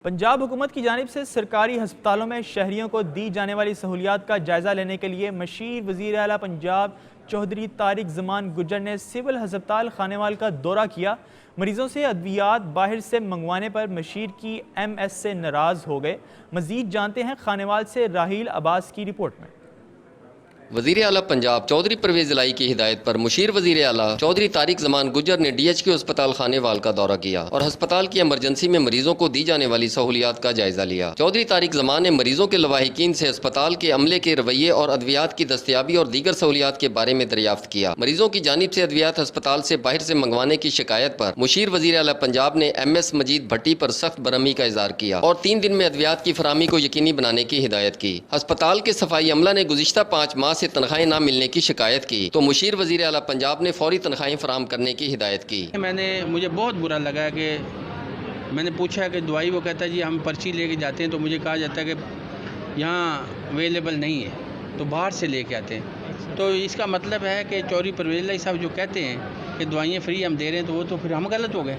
پنجاب حکومت کی جانب سے سرکاری ہسپتالوں میں شہریوں کو دی جانے والی سہولیات کا جائزہ لینے کے لیے مشیر وزیر اعلیٰ پنجاب چودھری طارق زمان گجر نے سول ہسپتال خانیوال کا دورہ کیا۔ مریضوں سے ادویات باہر سے منگوانے پر مشیر کی ایم ایس سے ناراض ہو گئے۔ مزید جانتے ہیں خانیوال سے راحیل عباس کی رپورٹ میں۔ وزیر اعلیٰ پنجاب چودھری پرویز الہی کی ہدایت پر مشیر وزیر اعلیٰ چودھری طارق زمان گجر نے ڈی ایچ کیو ہسپتال خانیوال کا دورہ کیا اور ہسپتال کی ایمرجنسی میں مریضوں کو دی جانے والی سہولیات کا جائزہ لیا۔ چودھری طارق زمان نے مریضوں کے لواحقین سے ہسپتال کے عملے کے رویے اور ادویات کی دستیابی اور دیگر سہولیات کے بارے میں دریافت کیا۔ مریضوں کی جانب سے ادویات ہسپتال سے باہر سے منگوانے کی شکایت پر مشیر وزیر اعلیٰ پنجاب نے ایم ایس مجید بھٹی پر سخت برہمی کا اظہار کیا اور 3 دن میں ادویات کی فراہمی کو یقینی بنانے کی ہدایت کی۔ ہسپتال کے صفائی عملہ نے گزشتہ 5 ماہ سے تنخواہیں نہ ملنے کی شکایت کی تو مشیر وزیر اعلیٰ پنجاب نے فوری تنخواہیں فراہم کرنے کی ہدایت کی۔ مجھے بہت برا لگا کہ میں نے پوچھا کہ دوائی، وہ کہتا ہے جی ہم پرچی لے کے جاتے ہیں تو مجھے کہا جاتا ہے کہ یہاں اویلیبل نہیں ہے تو باہر سے لے کے آتے ہیں۔ تو اس کا مطلب ہے کہ چودھری پرویز الہی صاحب جو کہتے ہیں کہ دوائیاں فری ہم دے رہے ہیں تو وہ تو پھر ہم غلط ہو گئے۔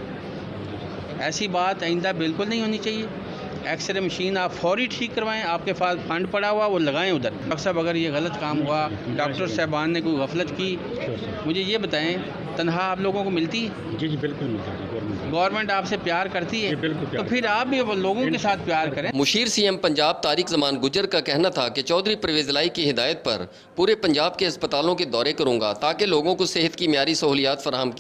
ایسی بات آئندہ بالکل نہیں ہونی چاہیے۔ ایکس رے مشین آپ فوری ٹھیک کروائیں، آپ کے پاس فنڈ پڑا ہوا وہ لگائیں ادھر۔ ڈاکٹر صاحب اگر یہ غلط کام ہوا، ڈاکٹر صاحبان نے کوئی غفلت کی، مجھے یہ بتائیں تنخواہ آپ لوگوں کو ملتی ہے؟ جی بالکل ملتا ہے۔ گورنمنٹ آپ سے پیار کرتی ہے تو پھر آپ بھی لوگوں کے ساتھ پیار کریں۔ مشیر سی ایم پنجاب طارق زمان گجر کا کہنا تھا کہ چودھری پرویز الہی کی ہدایت پر پورے پنجاب کے ہسپتالوں کے دورے کروں گا تاکہ لوگوں کو صحت کی معیاری سہولیات فراہم